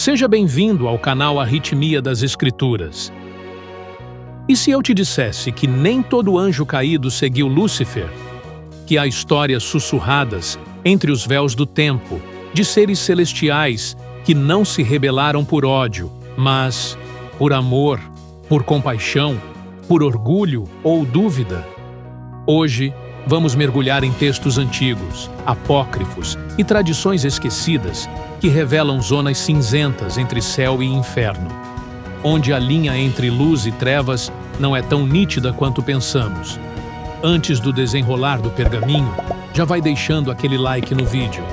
Seja bem-vindo ao canal Arritmia das Escrituras. E se eu te dissesse que nem todo anjo caído seguiu Lúcifer? Que há histórias sussurradas entre os véus do tempo de seres celestiais que não se rebelaram por ódio, mas por amor, por compaixão, por orgulho ou dúvida? Hoje, vamos mergulhar em textos antigos, apócrifos e tradições esquecidas que revelam zonas cinzentas entre céu e inferno, onde a linha entre luz e trevas não é tão nítida quanto pensamos. Antes do desenrolar do pergaminho, já vai deixando aquele like no vídeo.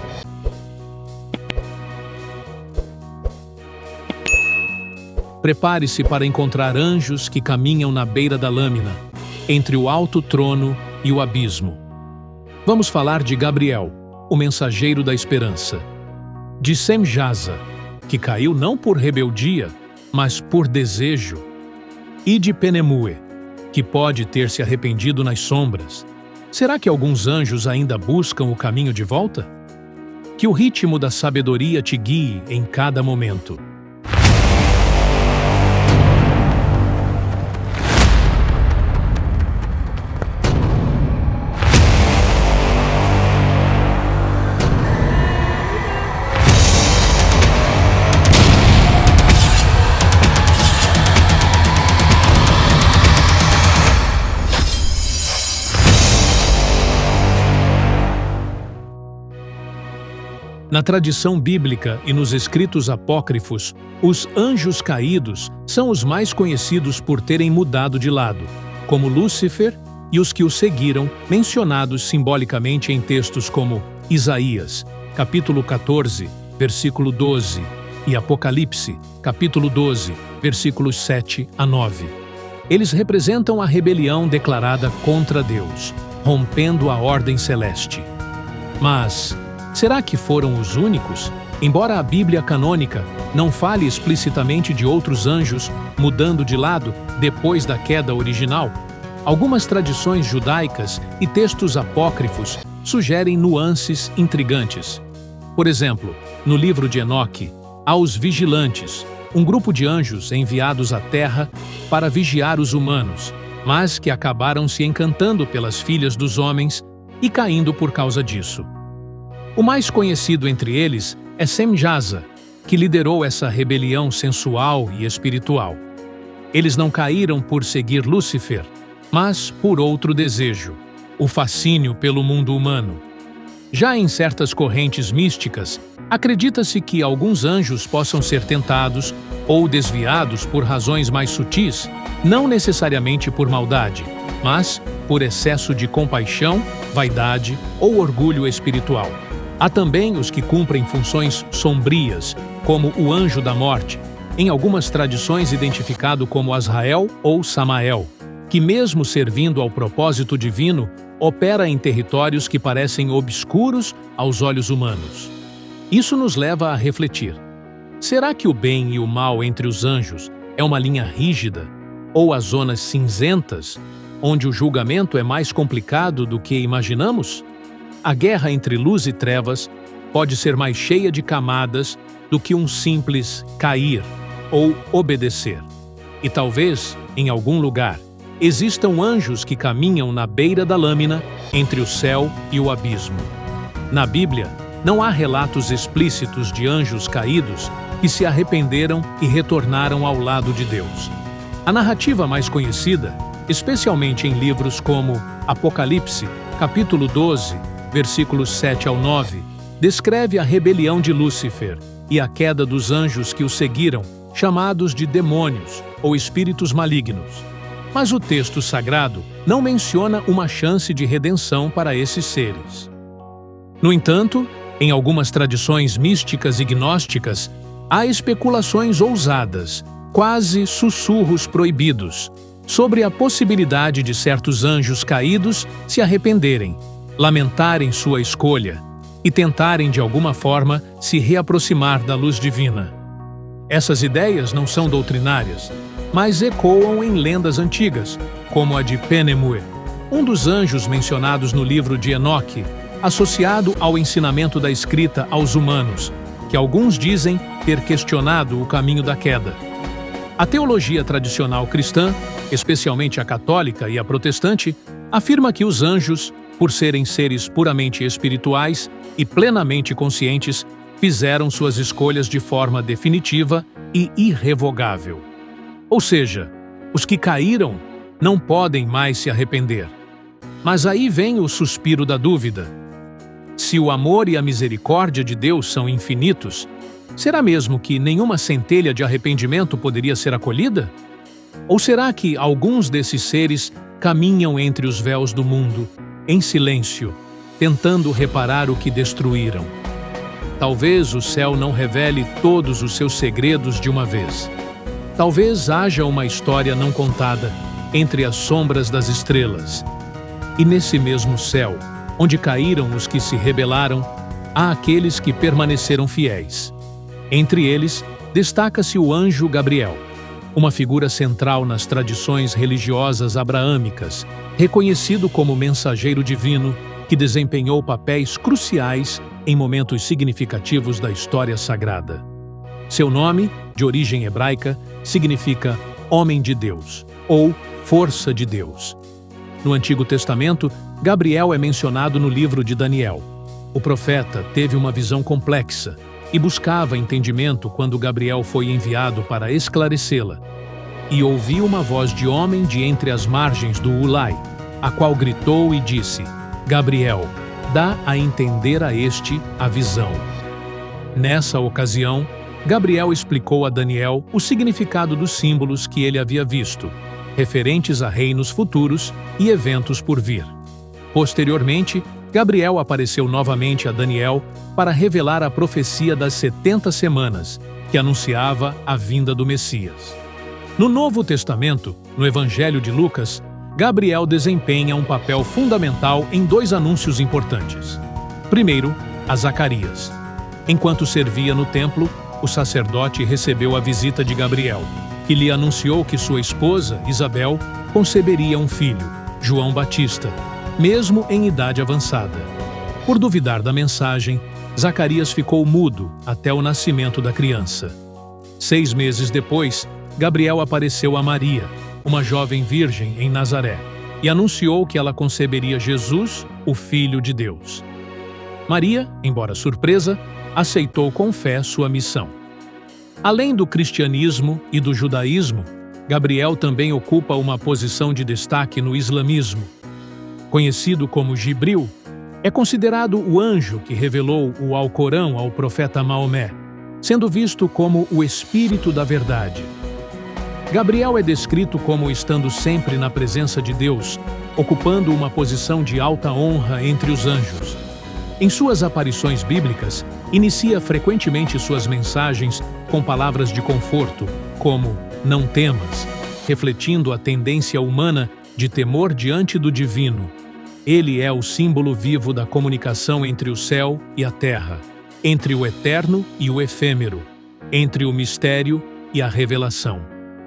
Prepare-se para encontrar anjos que caminham na beira da lâmina, entre o alto trono e o abismo. Vamos falar de Gabriel, o mensageiro da esperança, de Semjaza, que caiu não por rebeldia, mas por desejo, e de Penemue, que pode ter se arrependido nas sombras. Será que alguns anjos ainda buscam o caminho de volta? Que o ritmo da sabedoria te guie em cada momento. Na tradição bíblica e nos escritos apócrifos, os anjos caídos são os mais conhecidos por terem mudado de lado, como Lúcifer e os que o seguiram, mencionados simbolicamente em textos como Isaías, capítulo 14, versículo 12, e Apocalipse, capítulo 12, versículos 7 a 9. Eles representam a rebelião declarada contra Deus, rompendo a ordem celeste. Mas será que foram os únicos? Embora a Bíblia canônica não fale explicitamente de outros anjos mudando de lado depois da queda original, algumas tradições judaicas e textos apócrifos sugerem nuances intrigantes. Por exemplo, no livro de Enoque, há os vigilantes, um grupo de anjos enviados à terra para vigiar os humanos, mas que acabaram se encantando pelas filhas dos homens e caindo por causa disso. O mais conhecido entre eles é Semjaza, que liderou essa rebelião sensual e espiritual. Eles não caíram por seguir Lúcifer, mas por outro desejo, o fascínio pelo mundo humano. Já em certas correntes místicas, acredita-se que alguns anjos possam ser tentados ou desviados por razões mais sutis, não necessariamente por maldade, mas por excesso de compaixão, vaidade ou orgulho espiritual. Há também os que cumprem funções sombrias, como o anjo da morte, em algumas tradições identificado como Azrael ou Samael, que mesmo servindo ao propósito divino, opera em territórios que parecem obscuros aos olhos humanos. Isso nos leva a refletir. Será que o bem e o mal entre os anjos é uma linha rígida, ou as zonas cinzentas, onde o julgamento é mais complicado do que imaginamos? A guerra entre luz e trevas pode ser mais cheia de camadas do que um simples cair ou obedecer. E talvez, em algum lugar, existam anjos que caminham na beira da lâmina entre o céu e o abismo. Na Bíblia, não há relatos explícitos de anjos caídos que se arrependeram e retornaram ao lado de Deus. A narrativa mais conhecida, especialmente em livros como Apocalipse, capítulo 12, versículos 7 ao 9, descreve a rebelião de Lúcifer e a queda dos anjos que o seguiram, chamados de demônios ou espíritos malignos. Mas o texto sagrado não menciona uma chance de redenção para esses seres. No entanto, em algumas tradições místicas e gnósticas, há especulações ousadas, quase sussurros proibidos, sobre a possibilidade de certos anjos caídos se arrependerem, lamentarem sua escolha e tentarem de alguma forma se reaproximar da luz divina. Essas ideias não são doutrinárias, mas ecoam em lendas antigas, como a de Penemue, um dos anjos mencionados no livro de Enoque, associado ao ensinamento da escrita aos humanos, que alguns dizem ter questionado o caminho da queda. A teologia tradicional cristã, especialmente a católica e a protestante, afirma que os anjos, por serem seres puramente espirituais e plenamente conscientes, fizeram suas escolhas de forma definitiva e irrevogável. Ou seja, os que caíram não podem mais se arrepender. Mas aí vem o suspiro da dúvida. Se o amor e a misericórdia de Deus são infinitos, será mesmo que nenhuma centelha de arrependimento poderia ser acolhida? Ou será que alguns desses seres caminham entre os véus do mundo, em silêncio, tentando reparar o que destruíram? Talvez o céu não revele todos os seus segredos de uma vez. Talvez haja uma história não contada entre as sombras das estrelas. E nesse mesmo céu, onde caíram os que se rebelaram, há aqueles que permaneceram fiéis. Entre eles, destaca-se o anjo Gabriel, uma figura central nas tradições religiosas abraâmicas, reconhecido como mensageiro divino que desempenhou papéis cruciais em momentos significativos da história sagrada. Seu nome, de origem hebraica, significa Homem de Deus, ou Força de Deus. No Antigo Testamento, Gabriel é mencionado no livro de Daniel. O profeta teve uma visão complexa e buscava entendimento quando Gabriel foi enviado para esclarecê-la. E ouviu uma voz de homem de entre as margens do Ulai, a qual gritou e disse: Gabriel, dá a entender a este a visão. Nessa ocasião, Gabriel explicou a Daniel o significado dos símbolos que ele havia visto, referentes a reinos futuros e eventos por vir. Posteriormente, Gabriel apareceu novamente a Daniel para revelar a profecia das 70 semanas, que anunciava a vinda do Messias. No Novo Testamento, no Evangelho de Lucas, Gabriel desempenha um papel fundamental em dois anúncios importantes. Primeiro, a Zacarias. Enquanto servia no templo, o sacerdote recebeu a visita de Gabriel, que lhe anunciou que sua esposa, Isabel, conceberia um filho, João Batista, mesmo em idade avançada. Por duvidar da mensagem, Zacarias ficou mudo até o nascimento da criança. 6 meses depois, Gabriel apareceu a Maria, uma jovem virgem em Nazaré, e anunciou que ela conceberia Jesus, o Filho de Deus. Maria, embora surpresa, aceitou com fé sua missão. Além do cristianismo e do judaísmo, Gabriel também ocupa uma posição de destaque no islamismo. Conhecido como Jibril, é considerado o anjo que revelou o Alcorão ao profeta Maomé, sendo visto como o espírito da verdade. Gabriel é descrito como estando sempre na presença de Deus, ocupando uma posição de alta honra entre os anjos. Em suas aparições bíblicas, inicia frequentemente suas mensagens com palavras de conforto, como "não temas", refletindo a tendência humana de temor diante do divino. Ele é o símbolo vivo da comunicação entre o céu e a terra, entre o eterno e o efêmero, entre o mistério e a revelação.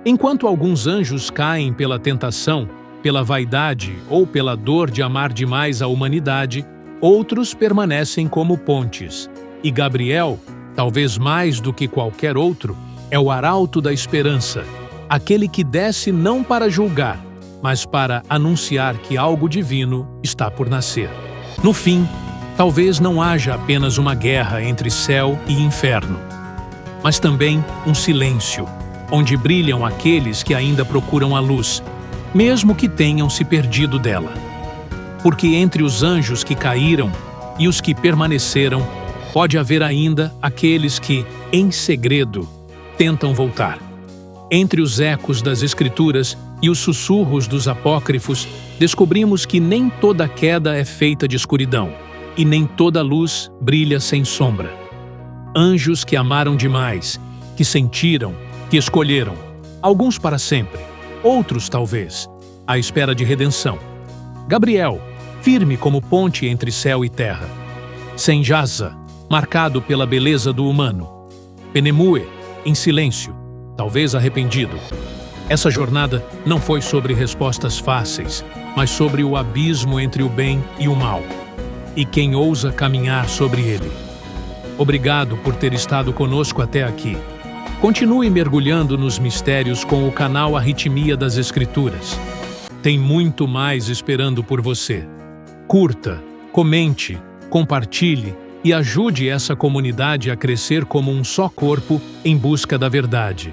Enquanto alguns anjos caem pela tentação, pela vaidade ou pela dor de amar demais a humanidade, outros permanecem como pontes. E Gabriel, talvez mais do que qualquer outro, é o arauto da esperança, aquele que desce não para julgar, mas para anunciar que algo divino está por nascer. No fim, talvez não haja apenas uma guerra entre céu e inferno, mas também um silêncio, onde brilham aqueles que ainda procuram a luz, mesmo que tenham se perdido dela. Porque entre os anjos que caíram e os que permaneceram, pode haver ainda aqueles que, em segredo, tentam voltar. Entre os ecos das Escrituras e os sussurros dos apócrifos, descobrimos que nem toda queda é feita de escuridão, e nem toda luz brilha sem sombra. Anjos que amaram demais, que sentiram, que escolheram, alguns para sempre, outros talvez, à espera de redenção. Gabriel, firme como ponte entre céu e terra. Senjaza, marcado pela beleza do humano. Penemue, em silêncio, talvez arrependido. Essa jornada não foi sobre respostas fáceis, mas sobre o abismo entre o bem e o mal, e quem ousa caminhar sobre ele. Obrigado por ter estado conosco até aqui. Continue mergulhando nos mistérios com o canal Arritmia das Escrituras. Tem muito mais esperando por você. Curta, comente, compartilhe e ajude essa comunidade a crescer como um só corpo em busca da verdade.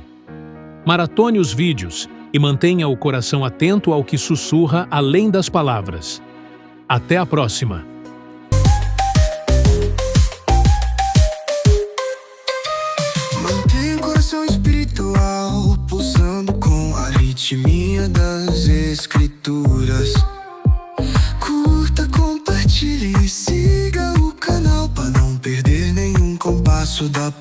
Maratone os vídeos e mantenha o coração atento ao que sussurra além das palavras. Até a próxima! Mantenha o coração espiritual pulsando com a arritmia das escrituras. Curta, compartilhe e siga o canal para não perder nenhum compasso da